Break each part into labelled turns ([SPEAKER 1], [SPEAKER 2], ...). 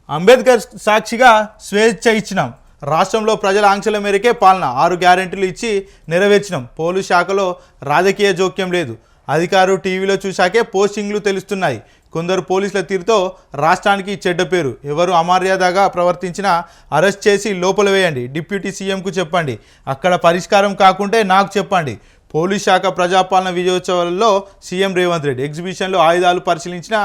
[SPEAKER 1] అంబేద్కర్ సాక్షిగా స్వేచ్ఛ ఇచ్చినాం. రాష్ట్రంలో ప్రజల ఆంక్షల మేరకే పాలన. 6 గ్యారెంటీలు ఇచ్చి నెరవేర్చినాం. పోలీస్ శాఖలో రాజకీయ జోక్యం లేదు. అధికారులు టీవీలో చూశాకే పోస్టింగ్లు తెలుస్తున్నాయి. కొందరు పోలీసుల తీరుతో రాష్ట్రానికి చెడ్డ పేరు. ఎవరు అమర్యాదగా ప్రవర్తించినా అరెస్ట్ చేసి లోపల వేయండి. డిప్యూటీ సీఎంకు చెప్పండి. అక్కడ పరిష్కారం కాకుంటే నాకు చెప్పండి. పోలీస్ శాఖ ప్రజాపాలన విజయోత్సవాలలో సీఎం రేవంత్ రెడ్డి. ఎగ్జిబిషన్లో ఆయుధాలు పరిశీలించిన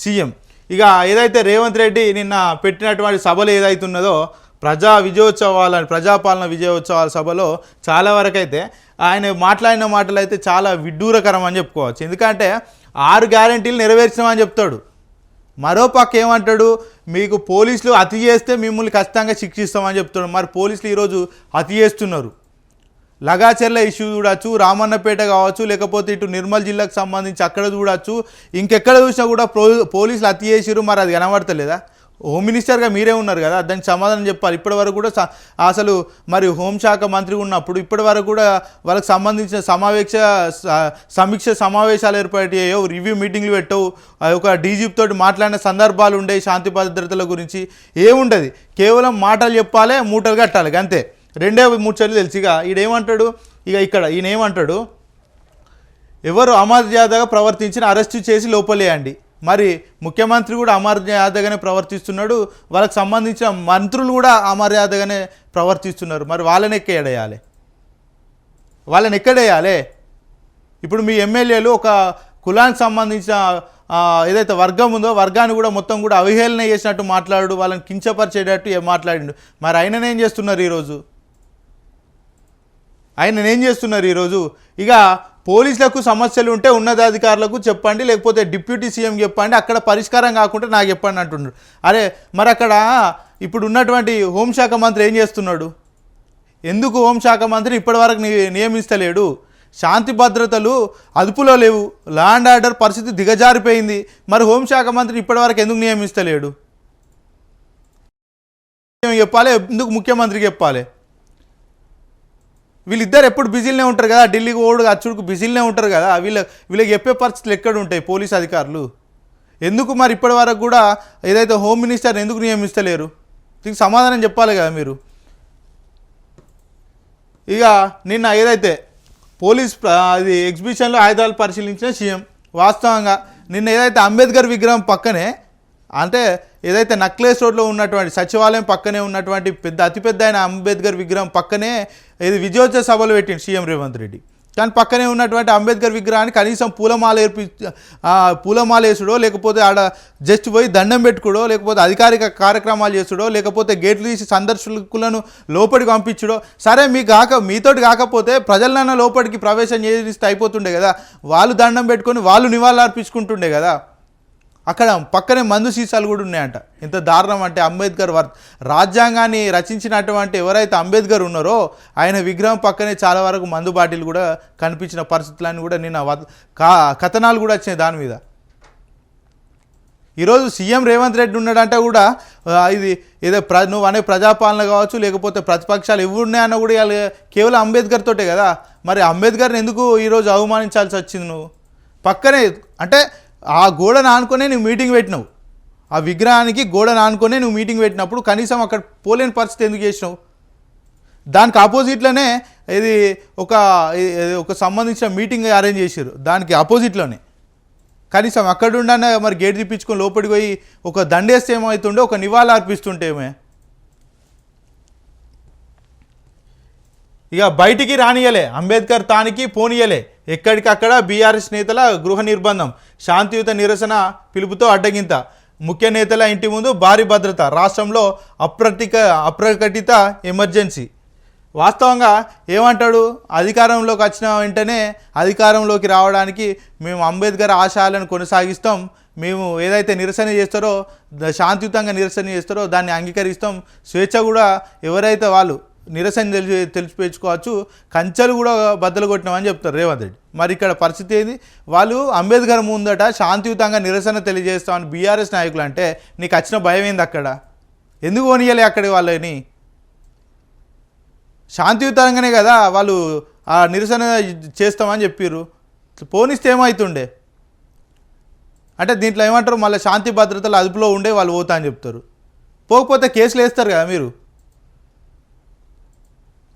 [SPEAKER 1] సీఎం. ఇక ఏదైతే రేవంత్ రెడ్డి నిన్న పెట్టినటువంటి సభలు ఏదైతున్నదో ప్రజాపాలన విజయోత్సవాల సభలో చాలా వరకు అయితే ఆయన మాట్లాడిన మాటలు అయితే చాలా విడ్డూరకరం అని చెప్పుకోవచ్చు. ఎందుకంటే 6 గ్యారెంటీలు నెరవేర్చినామని చెప్తాడు. మరో పక్క ఏమంటాడు, మీకు పోలీసులు అతి చేస్తే మిమ్మల్ని ఖచ్చితంగా శిక్షిస్తామని చెప్తాడు. మరి పోలీసులు ఈరోజు అతి చేస్తున్నారు. లగాచెర్ల ఇష్యూ చూడొచ్చు, రామన్నపేట కావచ్చు, లేకపోతే ఇటు నిర్మల్ జిల్లాకు సంబంధించి అక్కడ చూడొచ్చు, ఇంకెక్కడ చూసినా కూడా పోలీసులు అతి చేసిరు. మరి అది కనబడతలేదా? హోమ్ మినిస్టర్గా మీరే ఉన్నారు కదా, దానికి సమాధానం చెప్పాలి. ఇప్పటి వరకు కూడా అసలు మరి హోంశాఖ మంత్రి ఉన్నప్పుడు ఇప్పటి వరకు కూడా వాళ్ళకి సంబంధించిన సమీక్ష సమావేశాలు ఏర్పాటయ్యాయో, రివ్యూ మీటింగ్లు పెట్టవు, ఒక డీజీపీ తోటి మాట్లాడిన సందర్భాలు ఉండేవి. శాంతి భద్రతల గురించి ఏముండదు, కేవలం మాటలు చెప్పాలి, మూటలు కట్టాలి, అంతే. 2-3 చర్యలు తెలుసు. ఇక ఈయనేమంటాడు, ఈయన ఏమంటాడు, ఎవరు అమర్యాదగా ప్రవర్తించిన అరెస్టు చేసి లోపలేయండి. మరి ముఖ్యమంత్రి కూడా అమర్యాదగానే ప్రవర్తిస్తున్నాడు, వాళ్ళకి సంబంధించిన మంత్రులు కూడా అమర్యాదగానే ప్రవర్తిస్తున్నారు. మరి వాళ్ళని ఎక్కడేయాలి? ఇప్పుడు మీ ఎమ్మెల్యేలు ఒక కులానికి సంబంధించిన ఏదైతే వర్గం ఉందో వర్గాన్ని కూడా మొత్తం కూడా అవహేళన చేసినట్టు మాట్లాడు, వాళ్ళని కించపరిచేటట్టు మాట్లాడిండు. మరి ఆయననేం చేస్తున్నారు ఈరోజు? ఇక పోలీసులకు సమస్యలు ఉంటే ఉన్నతాధికారులకు చెప్పండి, లేకపోతే డిప్యూటీ సీఎం చెప్పండి, అక్కడ పరిష్కారం కాకుండా నాకు చెప్పండి అంటున్నాడు. అరే మరి అక్కడ ఇప్పుడు ఉన్నటువంటి హోంశాఖ మంత్రి ఏం చేస్తున్నాడు? ఎందుకు హోంశాఖ మంత్రిని ఇప్పటివరకు నియమిస్తలేడు? శాంతి భద్రతలు అదుపులో లేవు, లా అండ్ ఆర్డర్ పరిస్థితి దిగజారిపోయింది. మరి హోంశాఖ మంత్రిని ఇప్పటివరకు ఎందుకు నియమిస్తలేడు? చెప్పాలి, ఎందుకు ముఖ్యమంత్రికి చెప్పాలి? వీళ్ళిద్దరు ఎప్పుడు బిజీలోనే ఉంటారు కదా, ఢిల్లీకి ఓడు అచ్చుడుకు బిజీలోనే ఉంటారు కదా. వీళ్ళకి చెప్పే పరిస్థితులు ఎక్కడ ఉంటాయి పోలీస్ అధికారులు? ఎందుకు మరి ఇప్పటి వరకు కూడా ఏదైతే హోమ్ మినిస్టర్ని ఎందుకు నియమిస్తలేరు? దీనికి సమాధానం చెప్పాలి కదా మీరు. ఇక నిన్న ఏదైతే పోలీస్ అది ఎగ్జిబిషన్లో ఆయుధాలు పరిశీలించిన సీఎం. వాస్తవంగా నిన్న ఏదైతే అంబేద్కర్ విగ్రహం పక్కనే, అంటే ఏదైతే నక్లెస్ రోడ్లో ఉన్నటువంటి సచివాలయం పక్కనే ఉన్నటువంటి అతిపెద్ద అయిన అంబేద్కర్ విగ్రహం పక్కనే ఇది విజయోత్సవ సభలు పెట్టింది సీఎం రేవంత్ రెడ్డి. కానీ పక్కనే ఉన్నటువంటి అంబేద్కర్ విగ్రహాన్ని కనీసం పూలమాల వేసుడో, లేకపోతే ఆడ జస్ట్ పోయి దండం పెట్టుకోడో, లేకపోతే అధికారిక కార్యక్రమాలు చేసుడో, లేకపోతే గేట్లు తీసి సందర్శకులను లోపలికి పంపించడో. సరే మీతోటి కాకపోతే ప్రజలన్నా లోపలికి ప్రవేశం చేస్తే అయిపోతుండే కదా. వాళ్ళు దండం పెట్టుకొని వాళ్ళు నివాళులు అర్పించుకుంటుండే కదా. అక్కడ పక్కనే మందు సీసాలు కూడా ఉన్నాయంట. ఎంత దారుణం అంటే, అంబేద్కర్ రాజ్యాంగాన్ని రచించినటువంటి ఎవరైతే అంబేద్కర్ ఉన్నారో ఆయన విగ్రహం పక్కనే చాలా వరకు మందు బాటిల్ కూడా కనిపించిన పరిస్థితులన్నీ కూడా నిన్న కథనాలు కూడా వచ్చినాయి దాని మీద. ఈరోజు సీఎం రేవంత్ రెడ్డి ఉన్నాడంటే కూడా ఇది ఏదో నువ్వు అనే ప్రజాపాలన కావచ్చు, లేకపోతే ప్రతిపక్షాలు ఎవరున్నాయన్నా కూడా కేవలం అంబేద్కర్ తోటే కదా. మరి అంబేద్కర్ని ఎందుకు ఈరోజు అవమానించాల్సి వచ్చింది? నువ్వు పక్కనే అంటే ఆ గోడను ఆనుకొనే నువ్వు మీటింగ్ పెట్టినావు, ఆ విగ్రహానికి గోడను ఆనుకొనే నువ్వు మీటింగ్ పెట్టినప్పుడు కనీసం అక్కడ పోలేని పరిస్థితి ఎందుకు చేసినావు? దానికి ఆపోజిట్లోనే ఇది ఒక సంబంధించిన మీటింగ్ అరేంజ్ చేశారు, దానికి ఆపోజిట్లోనే. కనీసం అక్కడుండనే మరి గేట్ తిప్పించుకొని లోపలికి పోయి ఒక దండేస్తే ఏమవుతుండే, ఒక నివాళులు అర్పిస్తుంటేమే. ఇక బయటికి రానియలే, అంబేద్కర్ తానికి పోనీయలే. ఎక్కడికక్కడ బీఆర్ఎస్ నేతల గృహ నిర్బంధం, శాంతియుత నిరసన పిలుపుతో అడ్డగింత, ముఖ్య నేతల ఇంటి ముందు భారీ భద్రత, రాష్ట్రంలో అప్రకటిత ఎమర్జెన్సీ. వాస్తవంగా ఏమంటాడు, అధికారంలోకి వచ్చిన వెంటనే అధికారంలోకి రావడానికి మేము అంబేద్కర్ ఆశయాలను కొనసాగిస్తాం, మేము ఏదైతే నిరసన చేస్తారో శాంతియుతంగా నిరసన చేస్తారో దాన్ని అంగీకరిస్తాం, స్వేచ్ఛ కూడా ఎవరైతే వాళ్ళు నిరసన తెలిసిపెచ్చుకోవచ్చు, కంచెలు కూడా బద్దలు కొట్టినామని చెప్తారు రేవంత్ రెడ్డి. మరి ఇక్కడ పరిస్థితి ఏంది? వాళ్ళు అంబేద్కర్ ముందట శాంతియుతంగా నిరసన తెలియజేస్తామని బీఆర్ఎస్ నాయకులు అంటే నీకు వచ్చిన భయం ఏంది? అక్కడ ఎందుకు కొనియాలి? అక్కడి వాళ్ళని శాంతియుతంగానే కదా వాళ్ళు ఆ నిరసన చేస్తామని చెప్పారు. పోనిస్తే ఏమవుతుండే? అంటే దీంట్లో ఏమంటారు, మళ్ళీ శాంతి భద్రతలు అదుపులో ఉండే వాళ్ళు పోతా అని చెప్తారు. పోకపోతే కేసులు వేస్తారు కదా మీరు.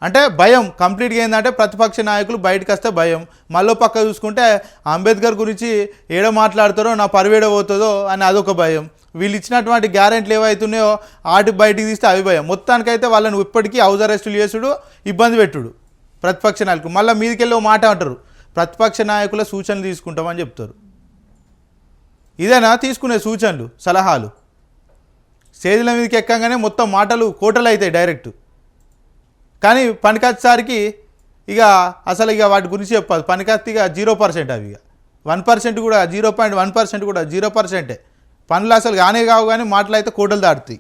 [SPEAKER 1] అంటే భయం కంప్లీట్గా ఏంటంటే ప్రతిపక్ష నాయకులు బయటకు వస్తే భయం. మళ్ళీ పక్క చూసుకుంటే అంబేద్కర్ గురించి ఏడో మాట్లాడతారో నా పరువేడ పోతుందో అని అదొక భయం. వీళ్ళు ఇచ్చినటువంటి గ్యారెంటీలు ఏవైతున్నాయో ఆటి బయటికి తీస్తే అవి భయం. మొత్తానికైతే వాళ్ళని ఇప్పటికీ హౌస్ అరెస్టులు చేసుడు, ఇబ్బంది పెట్టుడు ప్రతిపక్ష నాయకులు. మళ్ళీ మీదికెళ్ళి మాట అంటారు, ప్రతిపక్ష నాయకుల సూచనలు తీసుకుంటామని చెప్తారు. ఇదేనా తీసుకునే సూచనలు, సలహాలు? స్టేజ్ల మీదకి ఎక్కగానే మొత్తం మాటలు కోటలు అవుతాయి డైరెక్ట్. కానీ పనికొచ్చేసరికి ఇక అసలు ఇక వాటి గురించి చెప్పాలి. పనికొస్తే ఇక 0% అవి, ఇక 1% కూడా 0.1% కూడా 0%. పనులు అసలు కానే కావు, కానీ మాటలు అయితే కోటలు దాటుతాయి.